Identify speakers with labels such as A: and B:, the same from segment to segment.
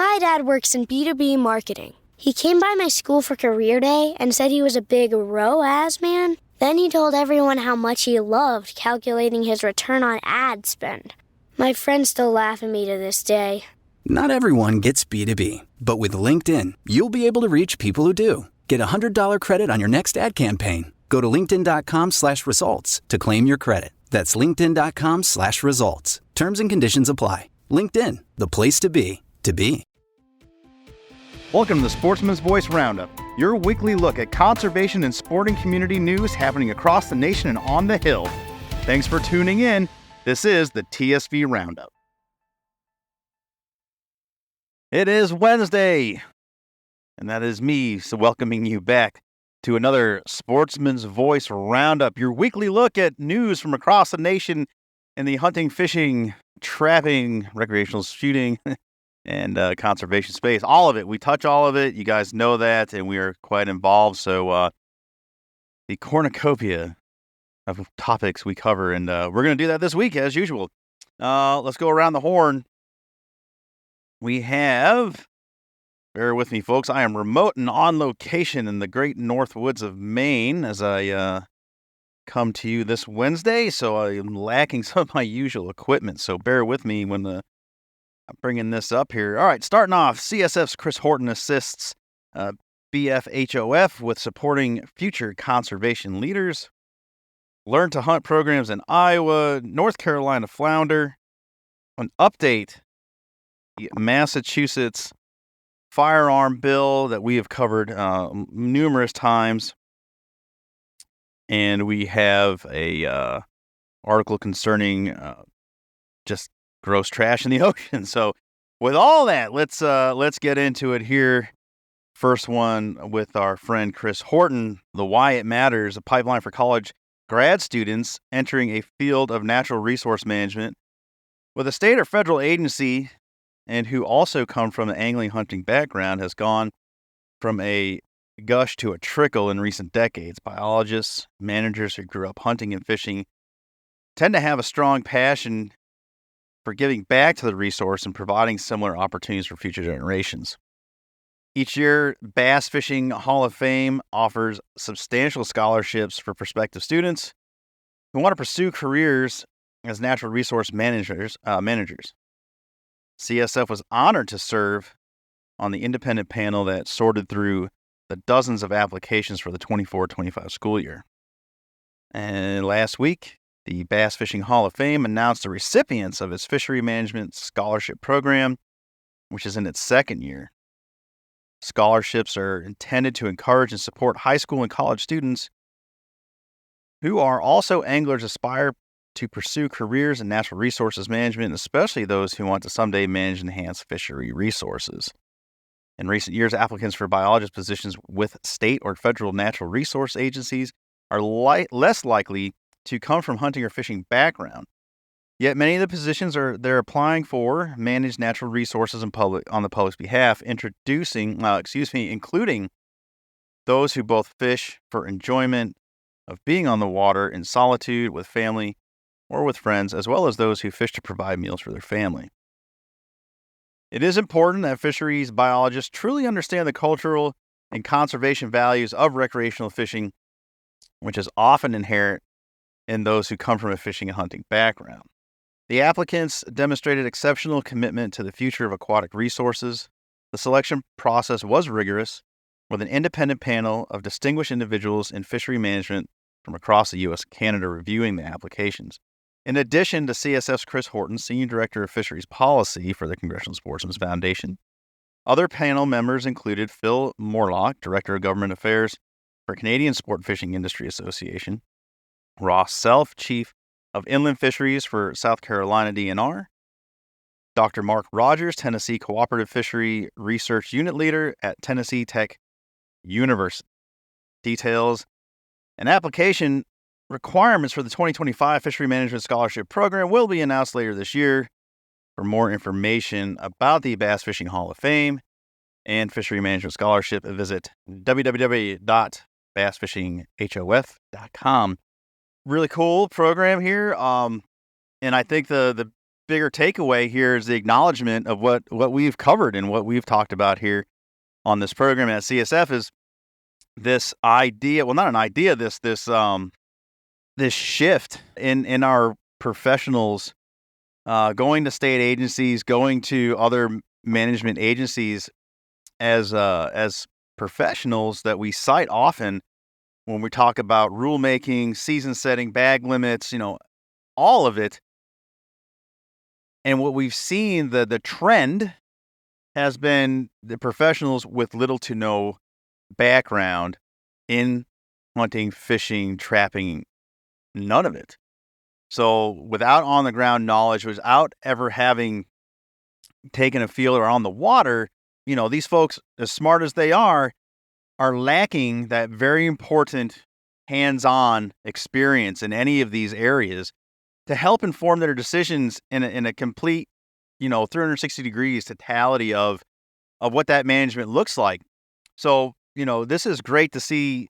A: My dad works in B2B marketing. He came by my school for career day and said he was a big ROAS man. Then he told everyone how much he loved calculating his return on ad spend. My friends still laugh at me to this day.
B: Not everyone gets B2B, but with LinkedIn, you'll be able to reach people who do. Get $100 credit on your next ad campaign. Go to linkedin.com/results to claim your credit. That's linkedin.com/results. Terms and conditions apply. LinkedIn, the place to be, to be.
C: Welcome to the Sportsman's Voice Roundup, your weekly look at conservation and sporting community news happening across the nation and on the Hill. Thanks for tuning in. This is the TSV Roundup. It is Wednesday, and that is me welcoming you back to another Sportsman's Voice Roundup, your weekly look at news from across the nation in the hunting, fishing, trapping, recreational shooting, and conservation space. All of it. We touch all of it. You guys know that, and we are quite involved. So the cornucopia of topics we cover, and we're going to do that this week as usual. Let's go around the horn. We have, bear with me folks, I am remote and on location in the great north woods of Maine as I come to you this Wednesday, so I am lacking some of my usual equipment, so bear with me when I'm bringing this up here. All right, starting off, CSF's Chris Horton assists BFHOF with supporting future conservation leaders. Learn to Hunt programs in Iowa, North Carolina flounder. An update, the Massachusetts firearm bill that we have covered numerous times. And we have a article concerning just gross trash in the ocean. So with all that, let's get into it here. First one with our friend Chris Horton, the Why It Matters, a pipeline for college grad students entering a field of natural resource management with a state or federal agency and who also come from an angling hunting background has gone from a gush to a trickle in recent decades. Biologists, managers who grew up hunting and fishing tend to have a strong passion for giving back to the resource and providing similar opportunities for future generations. Each year, Bass Fishing Hall of Fame offers substantial scholarships for prospective students who want to pursue careers as natural resource managers. CSF was honored to serve on the independent panel that sorted through the dozens of applications for the 24-25 school year. And last week, the Bass Fishing Hall of Fame announced the recipients of its Fishery Management Scholarship Program, which is in its second year. Scholarships are intended to encourage and support high school and college students who are also anglers aspire to pursue careers in natural resources management, especially those who want to someday manage and enhance fishery resources. In recent years, applicants for biologist positions with state or federal natural resource agencies are less likely to come from hunting or fishing background. Yet many of the positions they're applying for manage natural resources on the public's behalf, including those who both fish for enjoyment of being on the water in solitude with family or with friends, as well as those who fish to provide meals for their family. It is important that fisheries biologists truly understand the cultural and conservation values of recreational fishing, which is often inherent in those who come from a fishing and hunting background. The applicants demonstrated exceptional commitment to the future of aquatic resources. The selection process was rigorous, with an independent panel of distinguished individuals in fishery management from across the U.S. and Canada reviewing the applications. In addition to CSF's Chris Horton, Senior Director of Fisheries Policy for the Congressional Sportsmen's Foundation, other panel members included Phil Morlock, Director of Government Affairs for Canadian Sport Fishing Industry Association, Ross Self, Chief of Inland Fisheries for South Carolina DNR, Dr. Mark Rogers, Tennessee Cooperative Fishery Research Unit Leader at Tennessee Tech University. Details and application requirements for the 2025 Fishery Management Scholarship Program will be announced later this year. For more information about the Bass Fishing Hall of Fame and Fishery Management Scholarship, visit www.bassfishinghof.com. Really cool program here. And I think the bigger takeaway here is the acknowledgement of what we've covered and what we've talked about here on this program at CSF is this idea, well, not an idea, this shift in our professionals going to state agencies, going to other management agencies as professionals that we cite often when we talk about rulemaking, season setting, bag limits, all of it. And what we've seen, the trend has been the professionals with little to no background in hunting, fishing, trapping, none of it. So without on the ground knowledge, without ever having taken a field or on the water, these folks, as smart as they are lacking that very important hands-on experience in any of these areas to help inform their decisions in a complete, 360 degrees totality of what that management looks like. So, this is great to see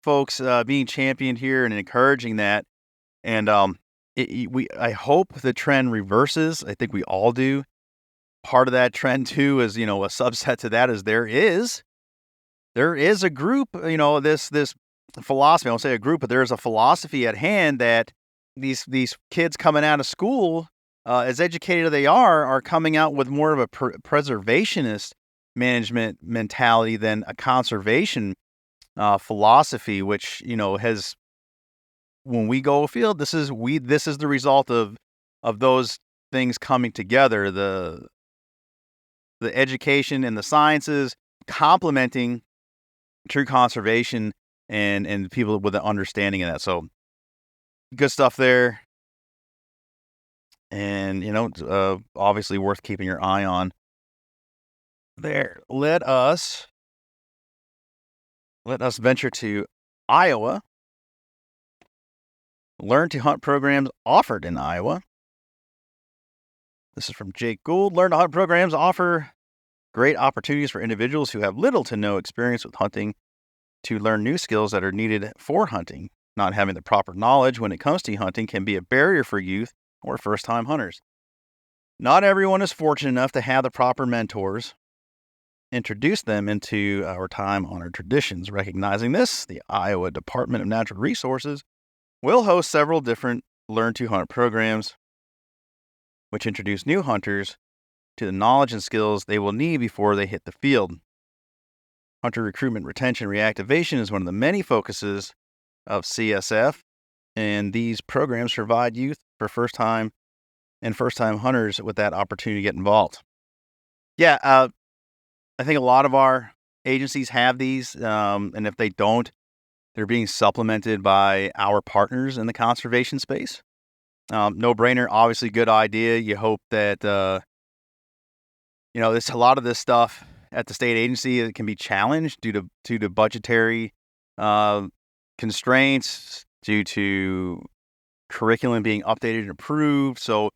C: folks being championed here and encouraging that. And I hope the trend reverses. I think we all do. Part of that trend too is, a subset to that is there is a group, this philosophy. I won't say a group, but there is a philosophy at hand that these kids coming out of school, as educated as they are coming out with more of a preservationist management mentality than a conservation philosophy, which has. When we go afield, this is the result of those things coming together, the education and the sciences complementing true conservation and people with an understanding of that. So good stuff there. And, obviously worth keeping your eye on there. Let us venture to Iowa. Learn to Hunt programs offered in Iowa. This is from Jake Gould. Learn to Hunt programs offer great opportunities for individuals who have little to no experience with hunting to learn new skills that are needed for hunting. Not having the proper knowledge when it comes to hunting can be a barrier for youth or first-time hunters. Not everyone is fortunate enough to have the proper mentors introduce them into our time-honored traditions. Recognizing this, the Iowa Department of Natural Resources will host several different Learn to Hunt programs, which introduce new hunters to the knowledge and skills they will need before they hit the field. Hunter recruitment, retention, reactivation is one of the many focuses of CSF, and these programs provide youth for first-time hunters with that opportunity to get involved. Yeah, I think a lot of our agencies have these, and if they don't, they're being supplemented by our partners in the conservation space. No brainer, obviously good idea. You hope that, a lot of this stuff at the state agency, it can be challenged due to budgetary constraints, due to curriculum being updated and approved. So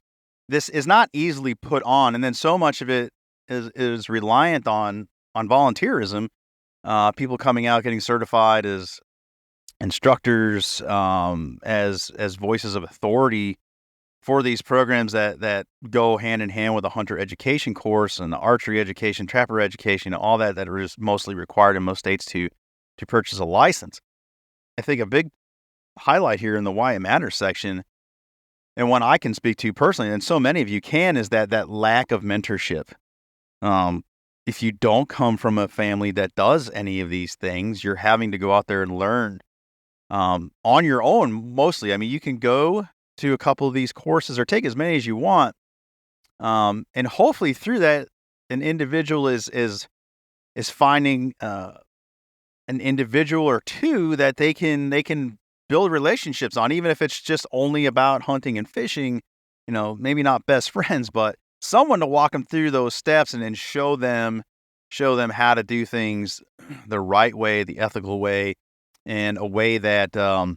C: this is not easily put on. And then so much of it is reliant on volunteerism, people coming out, getting certified as instructors, as voices of authority for these programs that go hand in hand with a hunter education course and the archery education, trapper education, all that is mostly required in most states to purchase a license. I think a big highlight here in the Why It Matters section, and one I can speak to personally, and so many of you can, is that lack of mentorship. If you don't come from a family that does any of these things, you're having to go out there and learn on your own mostly. I mean, you can go to a couple of these courses or take as many as you want. And hopefully through that, an individual is finding an individual or two that they can build relationships on, even if it's just only about hunting and fishing, maybe not best friends, but someone to walk them through those steps and then show them how to do things the right way, the ethical way, and a way that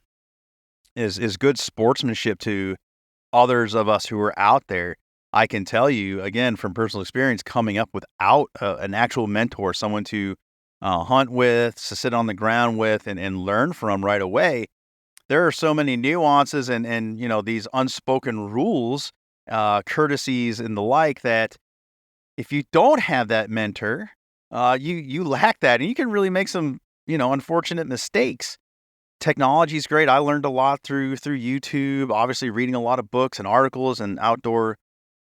C: is good sportsmanship to others of us who are out there. I can tell you, again, from personal experience, coming up without an actual mentor, someone to hunt with, to sit on the ground with, and learn from right away, there are so many nuances and these unspoken rules courtesies and the like that if you don't have that mentor, you lack that, and you can really make some, unfortunate mistakes. Technology is great. I learned a lot through YouTube, obviously reading a lot of books and articles and outdoor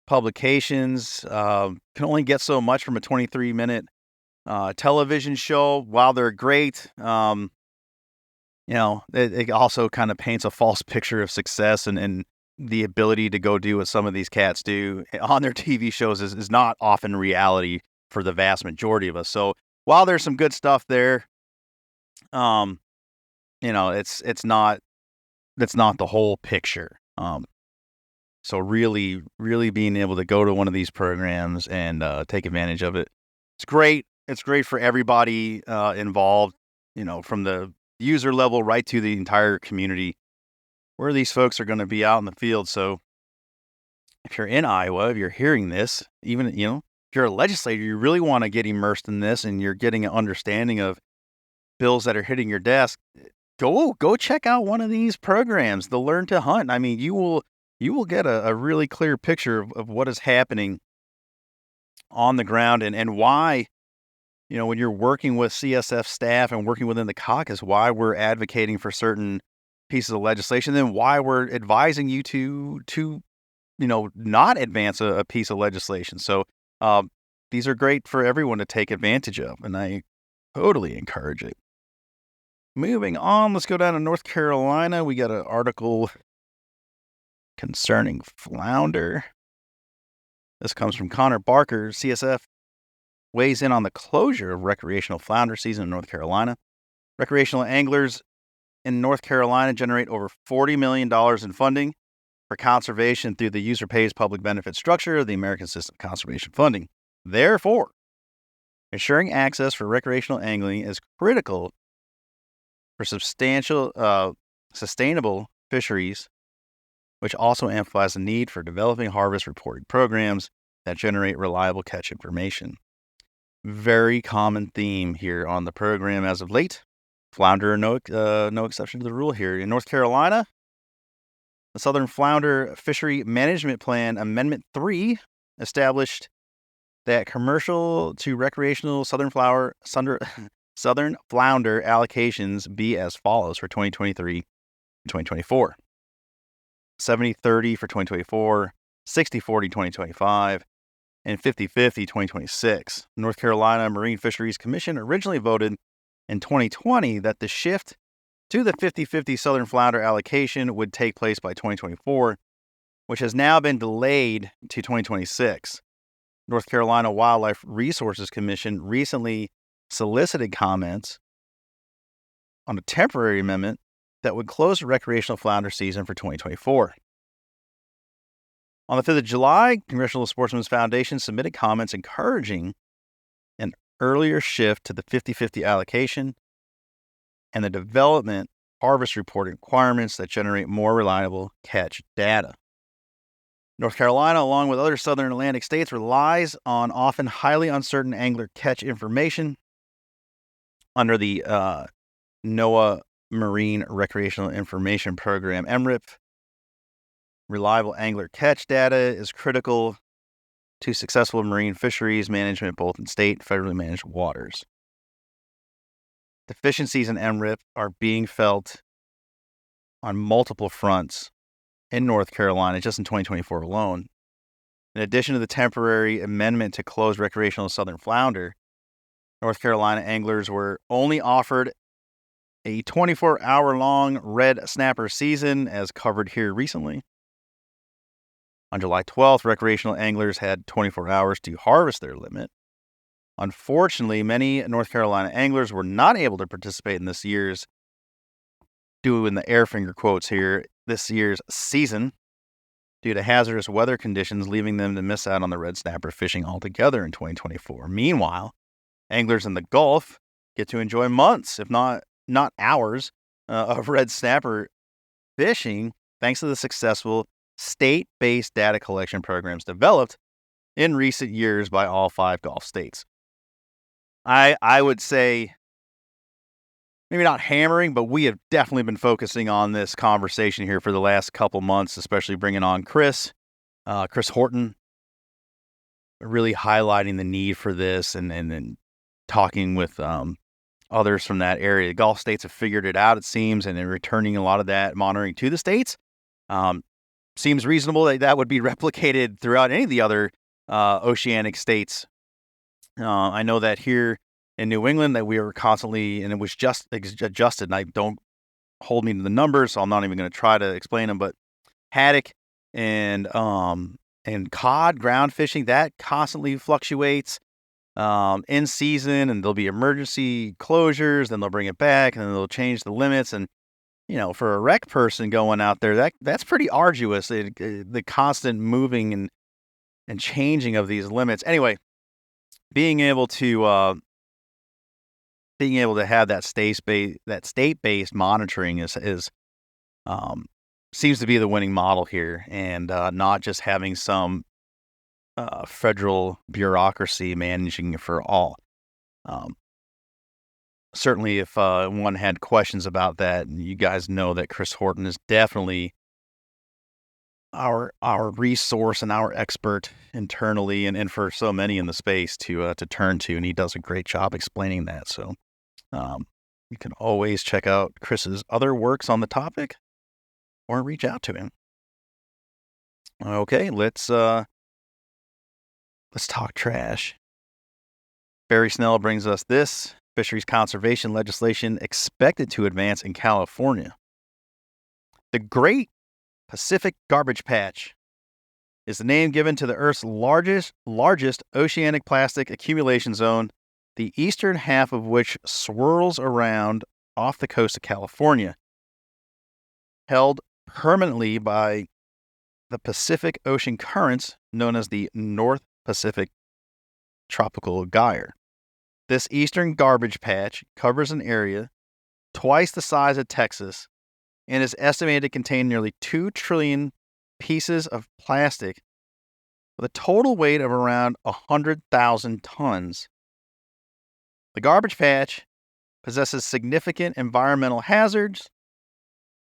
C: publications. Can only get so much from a 23-minute television show. While they're great, it also kind of paints a false picture of success and the ability to go do what some of these cats do on their TV shows is not often reality for the vast majority of us. So while there's some good stuff there, it's not the whole picture. So really, really being able to go to one of these programs and take advantage of it, it's great. It's great for everybody involved, from the user level right to the entire community where these folks are going to be out in the field. So if you're in Iowa, if you're hearing this, even, if you're a legislator, you really want to get immersed in this and you're getting an understanding of bills that are hitting your desk, go check out one of these programs, the Learn to Hunt. I mean, you will get a really clear picture of what is happening on the ground and why, when you're working with CSF staff and working within the caucus, why we're advocating for certain pieces of legislation, then why we're advising you to not advance a piece of legislation. So these are great for everyone to take advantage of, and I totally encourage it. Moving on, let's go down to North Carolina. We got an article concerning flounder. This comes from Connor Barker. CSF weighs in on the closure of recreational flounder season in North Carolina. Recreational anglers in North Carolina generate over $40 million in funding for conservation through the user pays public benefit structure of the American System of Conservation Funding. Therefore, ensuring access for recreational angling is critical for sustainable fisheries, which also amplifies the need for developing harvest reporting programs that generate reliable catch information. Very common theme here on the program as of late. Flounder are no exception to the rule here. In North Carolina, the Southern Flounder Fishery Management Plan Amendment 3 established that commercial to recreational southern flounder allocations be as follows for 2023 and 2024. 70-30 for 2024, 60-40 2025, and 50-50 2026. North Carolina Marine Fisheries Commission originally voted in 2020 that the shift to the 50-50 southern flounder allocation would take place by 2024, which has now been delayed to 2026. North Carolina Wildlife Resources Commission recently solicited comments on a temporary amendment that would close the recreational flounder season for 2024. On the 5th of July, Congressional Sportsmen's Foundation submitted comments encouraging an earlier shift to the 50-50 allocation and the development harvest reporting requirements that generate more reliable catch data. North Carolina, along with other southern Atlantic states, relies on often highly uncertain angler catch information under the NOAA Marine Recreational Information Program, MRIP. Reliable angler catch data is critical to successful marine fisheries management, both in state and federally managed waters. Deficiencies in MRIP are being felt on multiple fronts in North Carolina, just in 2024 alone. In addition to the temporary amendment to close recreational southern flounder, North Carolina anglers were only offered a 24-hour-long red snapper season, as covered here recently. On July 12th, recreational anglers had 24 hours to harvest their limit. Unfortunately, many North Carolina anglers were not able to participate in this year's, doing the air finger quotes here, this year's season due to hazardous weather conditions, leaving them to miss out on the red snapper fishing altogether in 2024. Meanwhile, anglers in the Gulf get to enjoy months, if not hours, of red snapper fishing thanks to the successful state-based data collection programs developed in recent years by all 5 Gulf states. I would say, maybe not hammering, but we have definitely been focusing on this conversation here for the last couple months, especially bringing on Chris Chris Horton really highlighting the need for this and talking with others from that area. The Gulf states have figured it out, it seems, and they're returning a lot of that monitoring to the states. Seems reasonable that would be replicated throughout any of the other oceanic states. I know that here in New England that we are constantly, and it was just adjusted, and I don't hold me to the numbers, so I'm not even going to try to explain them, but haddock and cod ground fishing, that constantly fluctuates in season, and there'll be emergency closures, then they'll bring it back, and then they'll change the limits. And for a rec person going out there, that's pretty arduous. The constant moving and changing of these limits. Anyway, being able to have that state-based monitoring is seems to be the winning model here, and not just having some federal bureaucracy managing for all. Certainly, if one had questions about that, you guys know that Chris Horton is definitely our resource and our expert internally, and for so many in the space to turn to, and he does a great job explaining that. So you can always check out Chris's other works on the topic, or reach out to him. Okay, let's talk trash. Barry Snell brings us this. Fisheries conservation legislation expected to advance in California. The Great Pacific Garbage Patch is the name given to the Earth's largest oceanic plastic accumulation zone, the eastern half of which swirls around off the coast of California. Held permanently by the Pacific Ocean currents known as the North Pacific Tropical Gyre. This eastern garbage patch covers an area twice the size of Texas and is estimated to contain nearly 2 trillion pieces of plastic with a total weight of around 100,000 tons. The garbage patch possesses significant environmental hazards,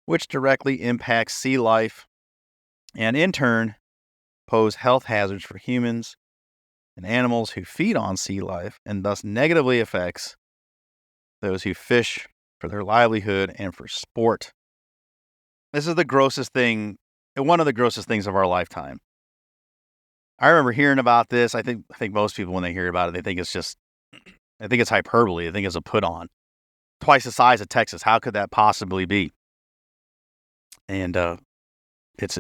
C: which directly impacts sea life and in turn pose health hazards for humans and animals who feed on sea life, and thus negatively affects those who fish for their livelihood and for sport. This is the grossest thing, one of the grossest things of our lifetime. I remember hearing about this. I think most people, when they hear about it, they think it's hyperbole. I think it's a put on. Twice the size of Texas. How could that possibly be? And it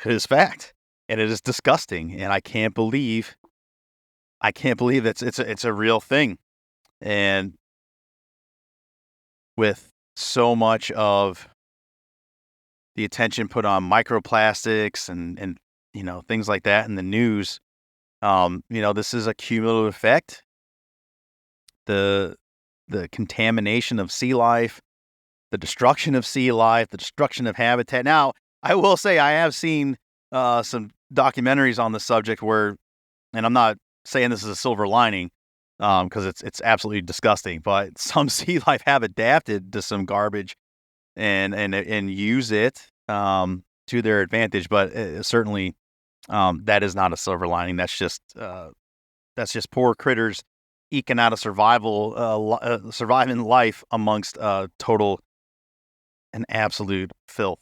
C: is fact, and it is disgusting, and I can't believe that it's a real thing. And with so much of the attention put on microplastics and things like that in the news, this is a cumulative effect. The contamination of sea life, the destruction of sea life, the destruction of habitat. Now, I will say I have seen some documentaries on the subject where, and I'm not saying this is a silver lining, because it's absolutely disgusting, but some sea life have adapted to some garbage and use it to their advantage. But certainly that is not a silver lining. That's just poor critters eking out a surviving life amongst total and absolute filth.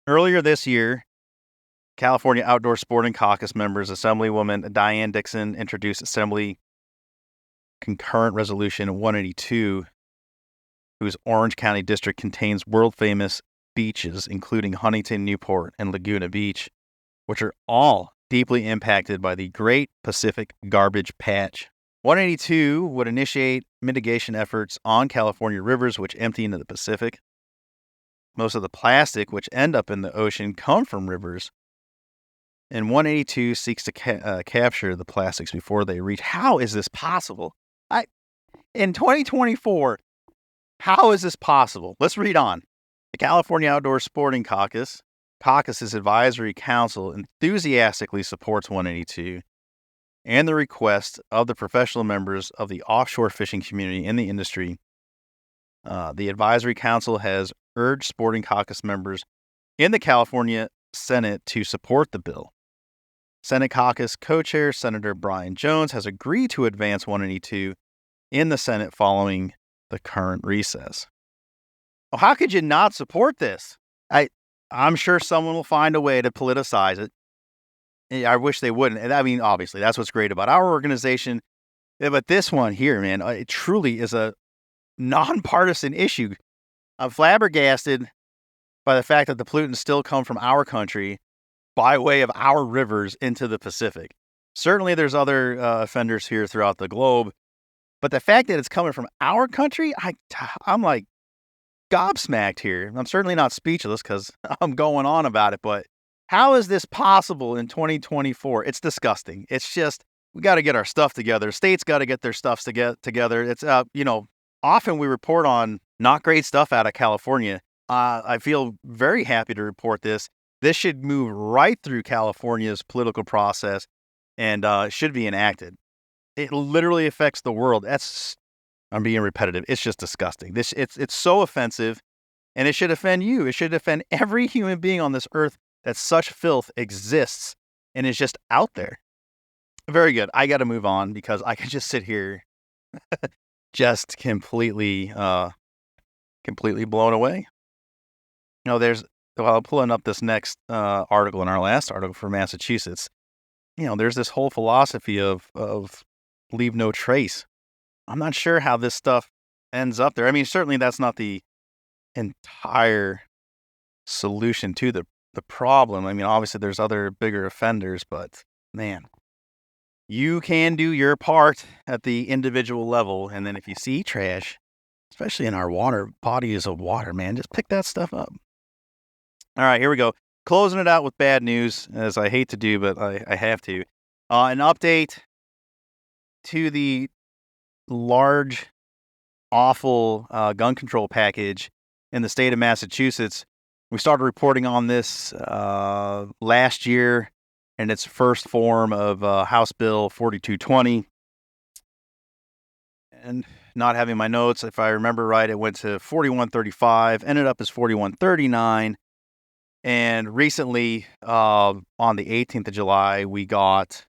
C: Earlier this year, California Outdoor Sporting Caucus members, Assemblywoman Diane Dixon, introduced Assembly Concurrent Resolution 182, whose Orange County district contains world-famous beaches, including Huntington, Newport, and Laguna Beach, which are all deeply impacted by the Great Pacific Garbage Patch. 182 would initiate mitigation efforts on California rivers, which empty into the Pacific. Most of the plastic which end up in the ocean come from rivers, and 182 seeks to capture the plastics before they reach. How is this possible? In 2024, how is this possible? Let's read on. The California Outdoor Sporting Caucus's advisory council enthusiastically supports 182 and the request of the professional members of the offshore fishing community in the industry. The advisory council has urged Sporting Caucus members in the California Senate to support the bill. Senate caucus co-chair Senator Brian Jones has agreed to advance 182 in the Senate following the current recess. Well, how could you not support this? I'm sure someone will find a way to politicize it. I wish they wouldn't. And I mean, obviously, that's what's great about our organization. But this one here, man, it truly is a nonpartisan issue. I'm flabbergasted by the fact that the pollutants still come from our country by way of our rivers into the Pacific. Certainly, there's other offenders here throughout the globe. But the fact that it's coming from our country, I'm like gobsmacked here. I'm certainly not speechless because I'm going on about it. But how is this possible in 2024? It's disgusting. It's just, we got to get our stuff together. States got to get their stuff together. It's, often we report on not great stuff out of California. I feel very happy to report this. This should move right through California's political process and should be enacted. It literally affects the world. I'm being repetitive. It's just disgusting. It's so offensive, and it should offend you. It should offend every human being on this earth that such filth exists and is just out there. Very good. I got to move on because I can just sit here just completely blown away. While pulling up this next article in our last article for Massachusetts, there's this whole philosophy of leave no trace. I'm not sure how this stuff ends up there. I mean, certainly that's not the entire solution to the problem. I mean, obviously there's other bigger offenders, but man, you can do your part at the individual level. And then if you see trash, especially in our water, bodies of water, man, just pick that stuff up. All right, here we go. Closing it out with bad news, as I hate to do, but I have to. An update to the large, awful gun control package in the state of Massachusetts. We started reporting on this last year in its first form of House Bill 4220. And not having my notes, if I remember right, it went to 4135, ended up as 4139. And recently, on the 18th of July, we got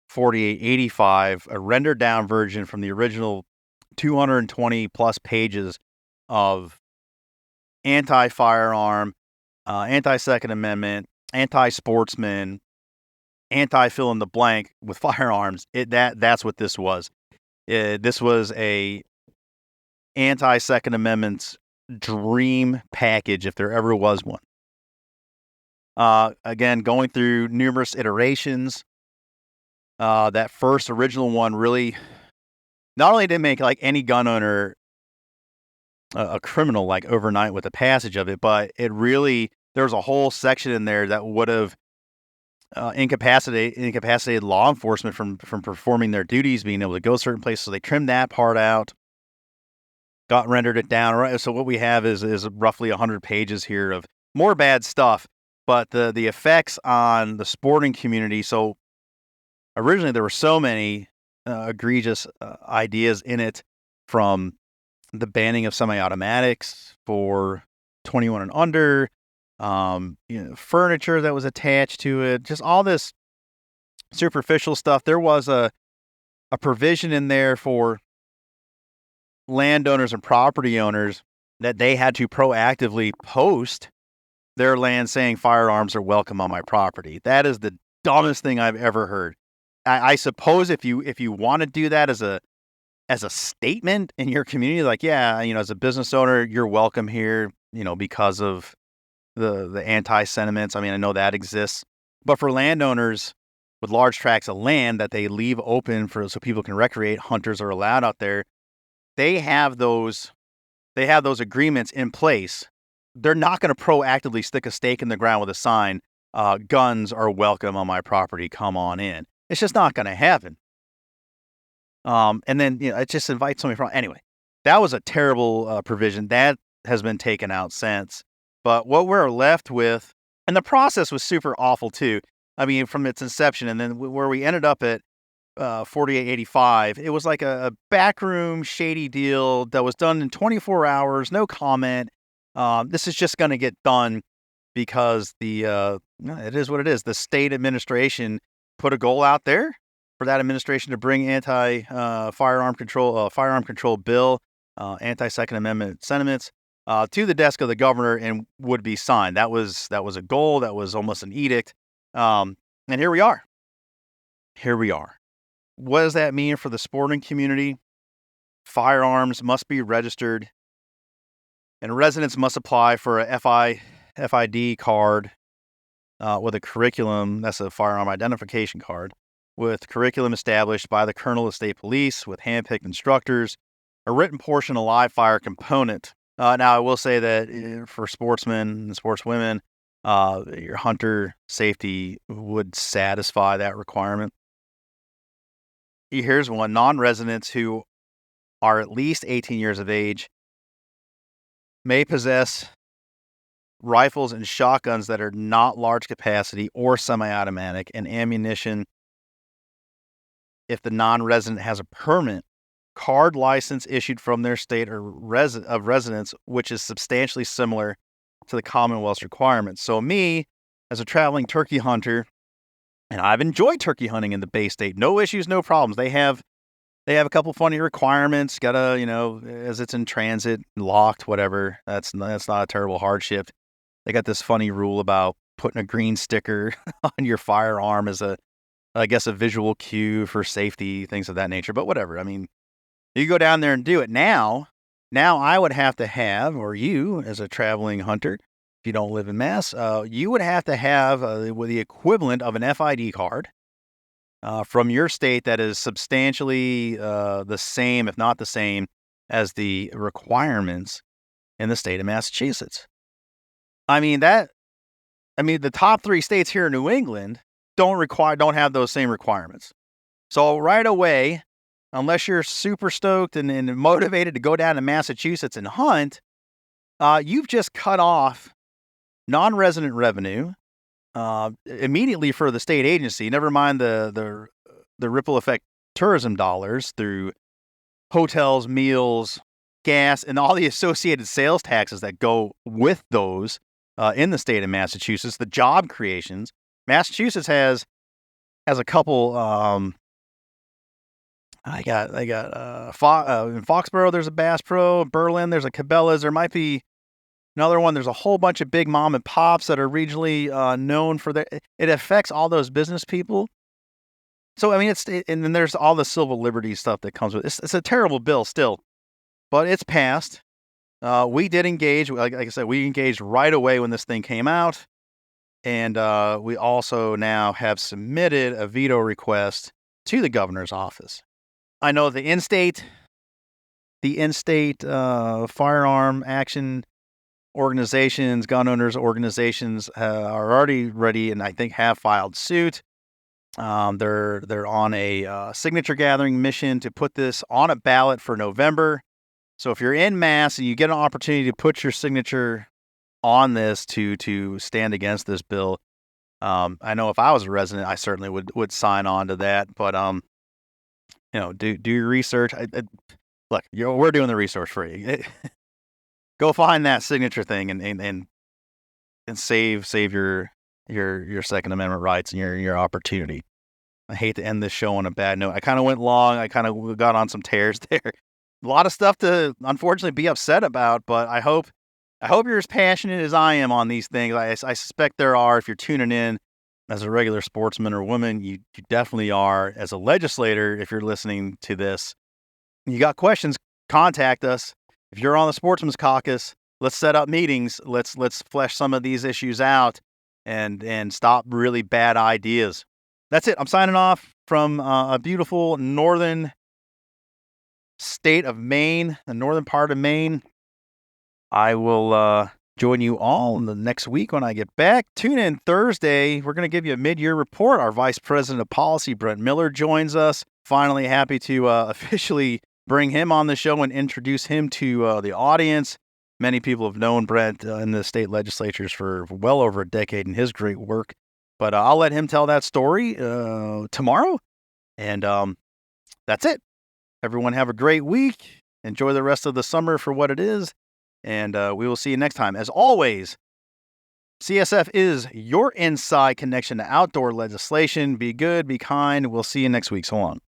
C: 4885, a rendered down version from the original 220 plus pages of anti-firearm, anti-Second Amendment, anti-sportsman, anti-fill in the blank with firearms. That's what this was. This was a anti-Second Amendment dream package, if there ever was one. Again, going through numerous iterations. That first original one really not only did make like any gun owner a criminal like overnight with the passage of it, but it really, there's a whole section in there that would have incapacitated law enforcement from performing their duties, being able to go certain places. So they trimmed that part out, rendered it down. Right. So what we have is roughly 100 pages here of more bad stuff, but the effects on the sporting community. So originally there were so many egregious ideas in it, from the banning of semi-automatics for 21 and under, furniture that was attached to it, just all this superficial stuff. There was a provision in there for landowners and property owners that they had to proactively post their land saying firearms are welcome on my property. That is the dumbest thing I've ever heard. I suppose if you want to do that as a statement in your community, like, yeah, as a business owner, you're welcome here, because of the anti-sentiments. I mean, I know that exists, but for landowners with large tracts of land that they leave open so people can recreate, hunters are allowed out there. They have those agreements in place. They're not going to proactively stick a stake in the ground with a sign, guns are welcome on my property, come on in. It's just not going to happen. And then, it just invites somebody from. Anyway, that was a terrible provision. That has been taken out since. But what we're left with, and the process was super awful too. I mean, from its inception, and then where we ended up at 4885, it was like a backroom shady deal that was done in 24 hours, no comment. This is just going to get done. because it is what it is. The state administration put a goal out there for that administration to bring firearm control bill, anti-Second Amendment sentiments to the desk of the governor and would be signed. That was a goal. That was almost an edict. And here we are. What does that mean for the sporting community? Firearms must be registered, and residents must apply for a FID card with a curriculum. That's a firearm identification card with curriculum established by the colonel of state police with handpicked instructors, a written portion, a live fire component. Now, I will say that for sportsmen and sportswomen, your hunter safety would satisfy that requirement. Here's one. Non-residents who are at least 18 years of age may possess rifles and shotguns that are not large capacity or semi-automatic, and ammunition if the non-resident has a permanent card license issued from their state or of residence, which is substantially similar to the Commonwealth's requirements. So me, as a traveling turkey hunter, and I've enjoyed turkey hunting in the Bay State, no issues, no problems. They have a couple funny requirements. Gotta, as it's in transit, locked, whatever. That's not a terrible hardship. They got this funny rule about putting a green sticker on your firearm as a visual cue for safety, things of that nature. But whatever. I mean, you go down there and do it. Now I would have to have, or you as a traveling hunter, if you don't live in Mass, you would have to have the equivalent of an FID card from your state that is substantially the same, if not the same, as the requirements in the state of Massachusetts. The top 3 states here in New England don't have those same requirements. So right away, unless you're super stoked and motivated to go down to Massachusetts and hunt, you've just cut off non-resident revenue immediately for the state agency. Never mind the ripple effect tourism dollars through hotels, meals, gas, and all the associated sales taxes that go with those in the state of Massachusetts. The job creations. Massachusetts has a couple. In Foxborough, there's a Bass Pro. Berlin, there's a Cabela's. There might be another one. There's a whole bunch of big mom and pops that are regionally known for their. It affects all those business people. So and then there's all the civil liberties stuff that comes with it. It's a terrible bill still, but it's passed. We did engage. Like I said, we engaged right away when this thing came out, and we also now have submitted a veto request to the governor's office. I know the in-state firearm action organizations, gun owners organizations are already ready, and I think have filed suit. They're on a signature gathering mission to put this on a ballot for November. So if you're in Mass and you get an opportunity to put your signature on this to stand against this bill, I know if I was a resident, I certainly would sign on to that. But do your research. Look, we're doing the research for you. Go find that signature thing and save your Second Amendment rights and your opportunity. I hate to end this show on a bad note. I kind of went long. I kind of got on some tears there. A lot of stuff to unfortunately be upset about, but I hope you're as passionate as I am on these things. I suspect there are. If you're tuning in as a regular sportsman or woman, you definitely are. As a legislator, if you're listening to this, you got questions, contact us. If you're on the Sportsmen's Caucus, let's set up meetings. Let's flesh some of these issues out and stop really bad ideas. That's it. I'm signing off from a beautiful northern state of Maine, the northern part of Maine. I will join you all in the next week when I get back. Tune in Thursday. We're going to give you a mid-year report. Our Vice President of Policy, Brent Miller, joins us. Finally happy to officially bring him on the show and introduce him to the audience. Many people have known Brent in the state legislatures for well over a decade and his great work. But I'll let him tell that story tomorrow. And that's it. Everyone have a great week. Enjoy the rest of the summer for what it is. And we will see you next time. As always, CSF is your inside connection to outdoor legislation. Be good, be kind. We'll see you next week. So long.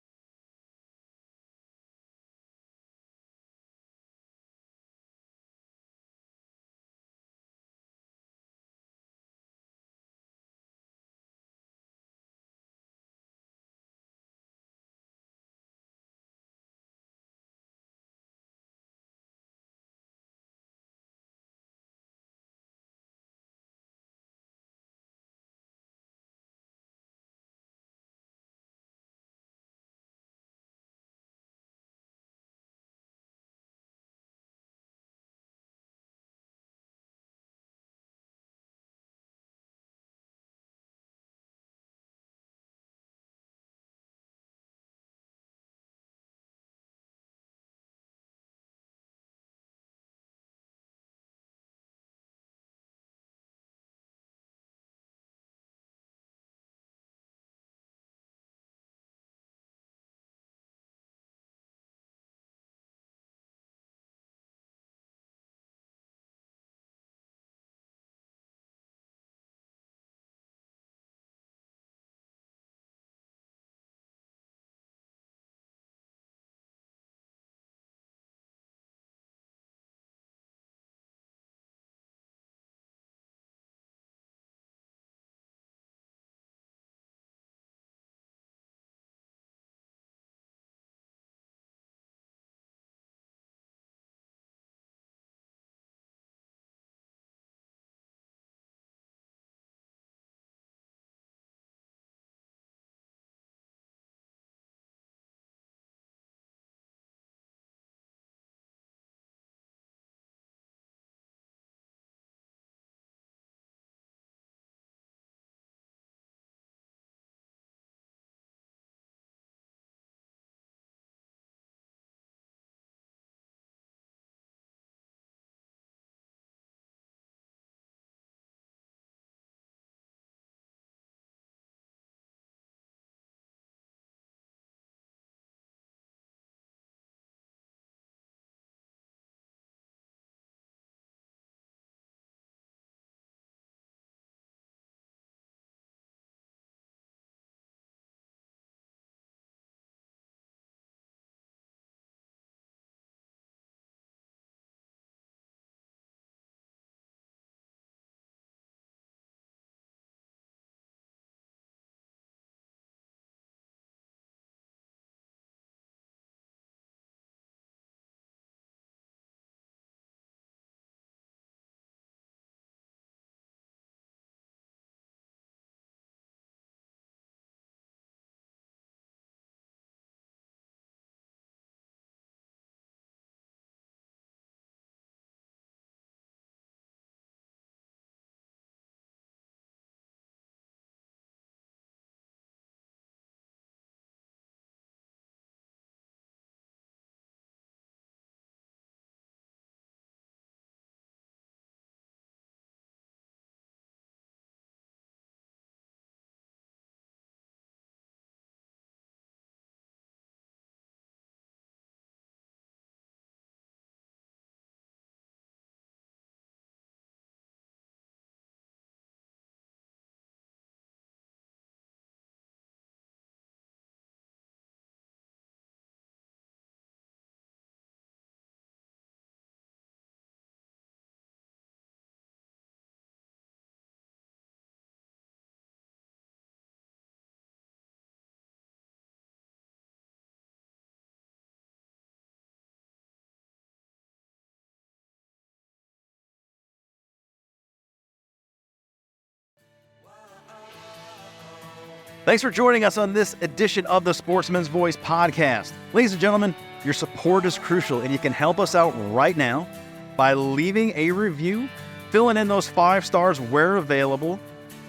C: Thanks for joining us on this edition of the Sportsman's Voice podcast. Ladies and gentlemen, your support is crucial, and you can help us out right now by leaving a review, filling in those 5 stars where available,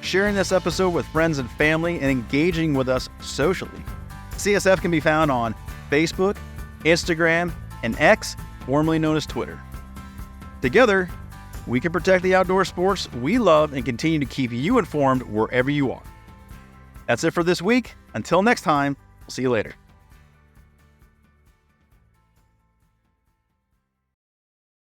C: sharing this episode with friends and family, and engaging with us socially. CSF can be found on Facebook, Instagram, and X, formerly known as Twitter. Together, we can protect the outdoor sports we love and continue to keep you informed wherever you are. That's it for this week. Until next time, we'll see you later.